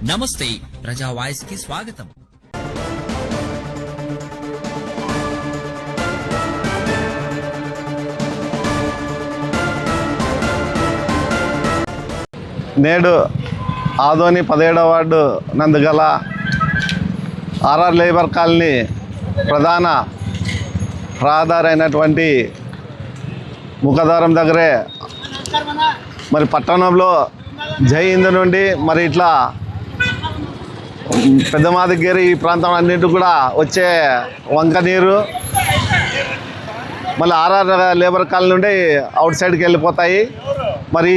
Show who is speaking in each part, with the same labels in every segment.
Speaker 1: నమస్తే ప్రజా వాయిస్ కి స్వాగతం.
Speaker 2: నేడు ఆదోని 17వ వార్డు నందుగల ఆర్ఆర్ లేబర్ కాలనీ ప్రధాన రహదారి అయినటువంటి ముఖద్వారం దగ్గరే మరి పట్టణంలో జై హింద్ నుండి మరి ఇట్లా పెద్దమాదిగేరి ఈ ప్రాంతం అన్నింటి కూడా వచ్చే వంక నీరు మళ్ళీ ఆర్ఆర్ లేబర్ కాలనీ నుండి అవుట్ సైడ్కి వెళ్ళిపోతాయి. మరి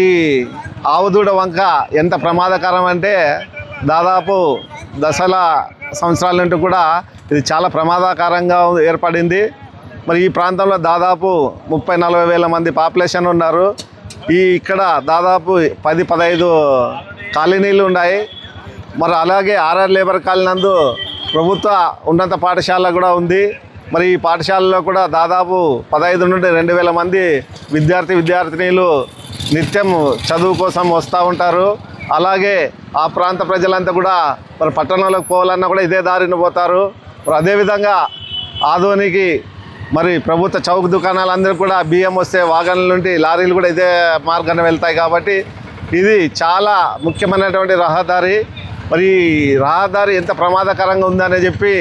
Speaker 2: ఆవుదూడ వంక ఎంత ప్రమాదకరం అంటే దాదాపు దశల సంవత్సరాల నుండి కూడా ఇది చాలా ప్రమాదకరంగా ఏర్పడింది. మరి ఈ ప్రాంతంలో దాదాపు 30-40 వేల మంది పాపులేషన్ ఉన్నారు. ఇక్కడ దాదాపు 10-15 కాలనీలు ఉన్నాయి. మరి అలాగే ఆర్ఆర్ లేబర్ కాలనీ నందు ప్రభుత్వ ఉన్నత పాఠశాల కూడా ఉంది. మరి ఈ పాఠశాలలో కూడా దాదాపు 15 నుండి 2,000 మంది విద్యార్థినీలు నిత్యం చదువు కోసం వస్తూ ఉంటారు. అలాగే ఆ ప్రాంత ప్రజలంతా కూడా మరి పట్టణంలోకి పోవాలన్నా కూడా ఇదే దారిని పోతారు. మరి అదేవిధంగా ఆదోనికి మరి ప్రభుత్వ చౌక్ దుకాణాలందరూ కూడా బియ్యం వస్తే వాగన్ల నుండి లారీలు కూడా ఇదే మార్గాన్ని వెళ్తాయి. కాబట్టి ఇది చాలా ముఖ్యమైనటువంటి రహదారి. మరి రహదారి ఎంత ప్రమాదకరంగా ఉందని చెప్పి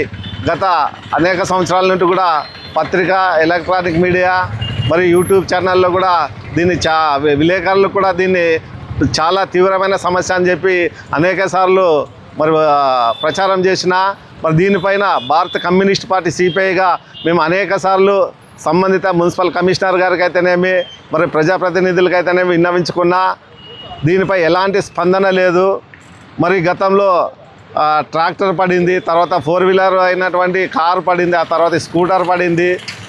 Speaker 2: గత అనేక సంవత్సరాల నుండి కూడా పత్రిక, ఎలక్ట్రానిక్ మీడియా మరి యూట్యూబ్ ఛానల్లో కూడా దీన్ని విలేకరులు కూడా దీన్ని చాలా తీవ్రమైన సమస్య అని చెప్పి అనేక సార్లు మరి ప్రచారం చేసిన మరి దీనిపైన భారత కమ్యూనిస్ట్ పార్టీ సిపిఐగా మేము అనేక సార్లు సంబంధిత మున్సిపల్ కమిషనర్ గారికి అయితేనేమి మరి ప్రజాప్రతినిధులకైతేనేమి విన్నవించుకున్నా దీనిపై ఎలాంటి స్పందన లేదు. మరి గతంలో ట్రాక్టర్ పడింది, తర్వాత 4-వీలర్ అయినటువంటి కారు పడింది, ఆ తర్వాత స్కూటర్ పడింది.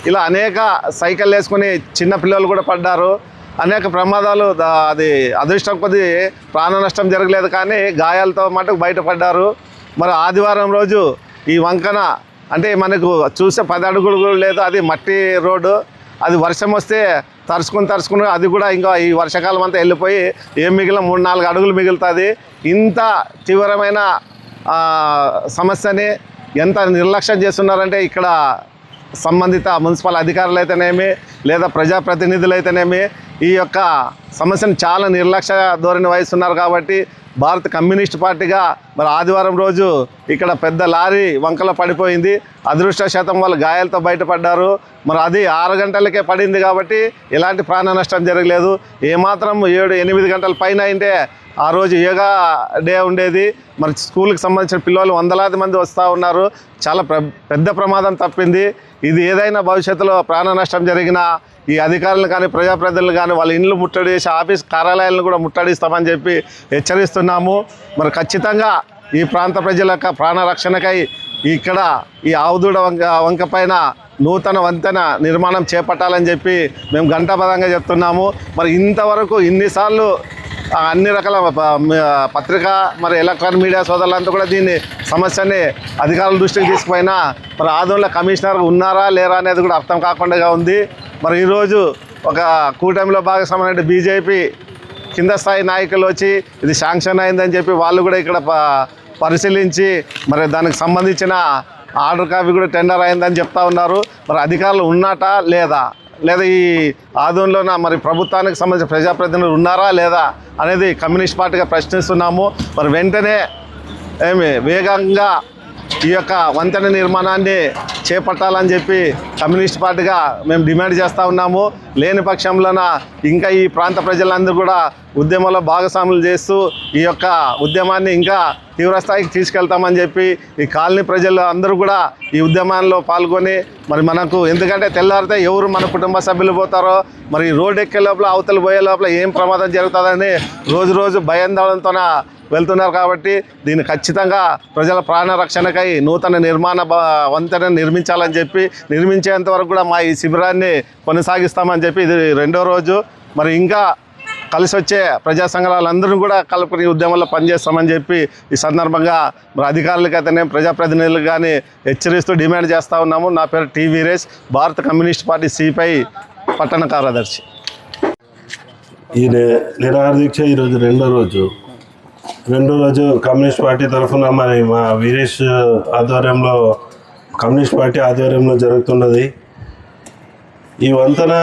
Speaker 2: ఇలా అనేక సైకిల్ వేసుకుని చిన్న పిల్లలు కూడా పడ్డారు. అనేక ప్రమాదాలు, అది అదృష్టం కొద్ది ప్రాణ నష్టం జరగలేదు కానీ గాయాలతో మటుకు బయటపడ్డారు. మరి ఆదివారం రోజు ఈ వంకన అంటే మనకు చూసే 10 అడుగులు లేదు, అది మట్టి రోడ్డు. అది వర్షం వస్తే తరుచుకుని అది కూడా ఇంకా ఈ వర్షాకాలం అంతా వెళ్ళిపోయి ఏం మిగిలిన 3-4 అడుగులు మిగులుతుంది. ఇంత తీవ్రమైన సమస్యని ఎంత నిర్లక్ష్యం చేస్తున్నారంటే ఇక్కడ సంబంధిత మున్సిపల్ అధికారులు అయితేనేమి లేదా ప్రజాప్రతినిధులు అయితేనేమి ఈ యొక్క సమస్యను చాలా నిర్లక్ష్య ధోరణి వహిస్తున్నారు. కాబట్టి భారత కమ్యూనిస్ట్ పార్టీగా మరి ఆదివారం రోజు ఇక్కడ పెద్ద లారీ వంకలో పడిపోయింది. అదృష్టశాతం వాళ్ళు గాయాలతో బయటపడ్డారు. మరి అది 6 గంటలకే పడింది కాబట్టి ఎలాంటి ప్రాణ నష్టం జరగలేదు. ఏమాత్రం 7-8 గంటల పైన అయితే ఆ రోజు యోగా డే ఉండేది. మరి స్కూల్కి సంబంధించిన పిల్లలు 100లాది మంది వస్తూ ఉన్నారు. చాలా పెద్ద ప్రమాదం తప్పింది. ఇది ఏదైనా భవిష్యత్తులో ప్రాణ నష్టం జరిగినా ఈ అధికారులు కానీ ప్రజాప్రతినిధులు కానీ వాళ్ళ ఇండ్లు ముట్టడి చేసి ఆఫీస్ కార్యాలయాలను కూడా ముట్టడిస్తామని చెప్పి హెచ్చరిస్తున్నాము. మరి ఖచ్చితంగా ఈ ప్రాంత ప్రజల యొక్క ప్రాణ రక్షణకై ఇక్కడ ఈ ఆవుదూడ వంక పైన నూతన వంతెన నిర్మాణం చేపట్టాలని చెప్పి మేము ఘంటాపథంగా చెప్తున్నాము. మరి ఇంతవరకు ఇన్నిసార్లు అన్ని రకాల పత్రిక మరి ఎలక్ట్రానిక్ మీడియా సోదరులంతా కూడా దీన్ని సమస్యని అధికారుల దృష్టికి తీసుకుపోయినా మరి ఆదోనిలో కమిషనర్ ఉన్నారా లేరా అనేది కూడా అర్థం కాకుండా ఉంది. మరి ఈరోజు ఒక కూటమిలో భాగస్వామైన బీజేపీ కింద స్థాయి నాయకులు వచ్చి ఇది శాంక్షన్ అయిందని చెప్పి వాళ్ళు కూడా ఇక్కడ పరిశీలించి మరి దానికి సంబంధించిన ఆర్డర్ కాపీ కూడా టెండర్ అయిందని చెప్తా ఉన్నారు. మరి అధికారులు ఉన్నట్టా లేదా ఈ ఆదోనిలోన మరి ప్రభుత్వానికి సంబంధించిన ప్రజాప్రతినిధులు ఉన్నారా లేదా అనేది కమ్యూనిస్ట్ పార్టీగా ప్రశ్నిస్తున్నాము. మరి వెంటనే వేగంగా ఈ యొక్క వంతెన నిర్మాణాన్ని చేపట్టాలని చెప్పి కమ్యూనిస్ట్ పార్టీగా మేము డిమాండ్ చేస్తూ ఉన్నాము. లేని పక్షంలోన ఇంకా ఈ ప్రాంత ప్రజలందరూ కూడా ఉద్యమంలో భాగస్వాములు చేస్తూ ఈ యొక్క ఉద్యమాన్ని ఇంకా తీవ్రస్థాయికి తీసుకెళ్తామని చెప్పి ఈ కాలనీ ప్రజలు అందరూ కూడా ఈ ఉద్యమాల్లో పాల్గొని మరి మనకు ఎందుకంటే తెల్లారితే ఎవరు మన కుటుంబ సభ్యులు పోతారో మరి రోడ్డు ఎక్కే లోపల అవతల పోయే లోపల ఏం ప్రమాదం జరుగుతుందని రోజు భయాందోళనతో వెళ్తున్నారు. కాబట్టి దీన్ని ఖచ్చితంగా ప్రజల ప్రాణ రక్షణకై నూతన నిర్మాణ వంతెన నిర్మించాలని చెప్పి నిర్మించేంత వరకు కూడా మా ఈ శిబిరాన్ని కొనసాగిస్తామని చెప్పి ఇది 2వ రోజు. మరి ఇంకా కలిసి వచ్చే ప్రజా సంఘాలందరూ కూడా కలుపుకుని ఉద్యమంలో పనిచేస్తామని చెప్పి ఈ సందర్భంగా మరి అధికారులకైతేనే ప్రజాప్రతినిధులకు కానీ హెచ్చరిస్తూ డిమాండ్ చేస్తూ ఉన్నాము. నా పేరు టి వీరేష్, భారత కమ్యూనిస్ట్ పార్టీ సిపిఐ పట్టణ కార్యదర్శి.
Speaker 3: ఈ నిరాహార దీక్ష ఈరోజు 2వ రోజు. రెండో రోజు కమ్యూనిస్ట్ పార్టీ తరఫున మరి మా వీరేష్ ఆధ్వర్యంలో కమ్యూనిస్ట్ పార్టీ ఆధ్వర్యంలో జరుగుతున్నది. ఈ వంతెన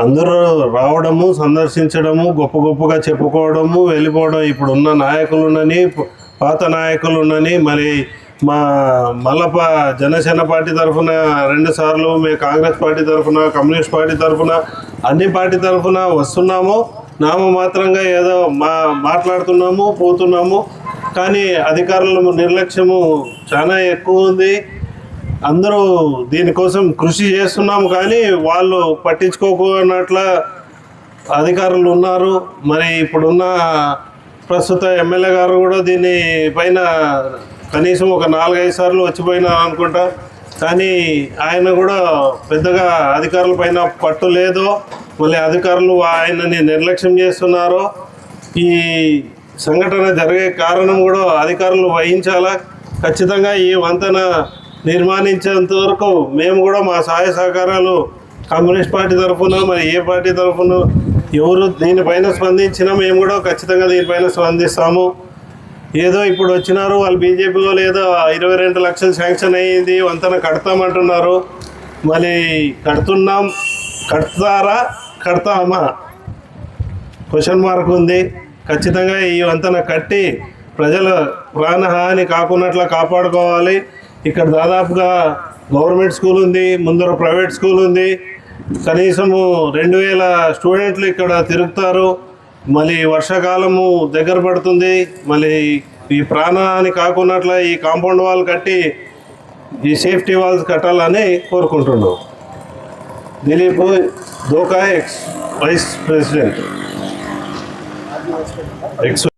Speaker 3: అందరూ రావడము, సందర్శించడము, గొప్ప గొప్పగా చెప్పుకోవడము, వెళ్ళిపోవడం. ఇప్పుడున్న నాయకులున్నని, పాత నాయకులున్నని, మరి మా మల్లప్ప జనసేన పార్టీ తరఫున 2 సార్లు, మేము కాంగ్రెస్ పార్టీ తరఫున, కమ్యూనిస్ట్ పార్టీ తరఫున, అన్ని పార్టీ తరఫున వస్తున్నాము. నామమాత్రంగా ఏదో మాట్లాడుతున్నాము, పోతున్నాము. కానీ అధికారుల నిర్లక్ష్యము చాలా ఎక్కువ ఉంది. అందరూ దీనికోసం కృషి చేస్తున్నాము, కానీ వాళ్ళు పట్టించుకోకున్నట్ల అధికారులు ఉన్నారు. మరి ఇప్పుడున్న ప్రస్తుత ఎమ్మెల్యే గారు కూడా దీని పైన కనీసం ఒక 4-5 సార్లు వచ్చిపోయినారు అనుకుంటా. కానీ ఆయన కూడా పెద్దగా అధికారుల పైన పట్టు లేదో, మళ్ళీ అధికారులు ఆయనని నిర్లక్ష్యం చేస్తున్నారో. ఈ సంఘటన జరిగే కారణం కూడా అధికారులు వహించాలా. ఖచ్చితంగా ఈ వంతెన నిర్మాణించేంత వరకు మేము కూడా మా సహాయ సహకారాలు కమ్యూనిస్ట్ పార్టీ తరఫున, మరి ఏ పార్టీ తరఫున ఎవరు దీనిపైన స్పందించినా మేము కూడా ఖచ్చితంగా దీనిపైన స్పందిస్తాము. ఏదో ఇప్పుడు వచ్చినారు వాళ్ళు బీజేపీ వాళ్ళు, ఏదో 22 లక్షలు శాంక్షన్ అయ్యింది, వంతెన కడతామంటున్నారు. మరి కడతామా క్వశ్చన్ మార్క్ ఉంది. ఖచ్చితంగా ఈ వంతెన కట్టి ప్రజల ప్రాణహాని కాకున్నట్లా కాపాడుకోవాలి. ఇక్కడ దాదాపుగా గవర్నమెంట్ స్కూల్ ఉంది, ముందర ప్రైవేట్ స్కూల్ ఉంది. కనీసము 2000 స్టూడెంట్లు ఇక్కడ తిరుగుతారు. మళ్ళీ వర్షాకాలము దగ్గర పడుతుంది. మళ్ళీ ఈ ప్రాణహాని కాకున్నట్ల ఈ కాంపౌండ్ వాల్ కట్టి ఈ సేఫ్టీ వాల్స్ కట్టాలని కోరుకుంటున్నాం. Dilip Doka, vice president.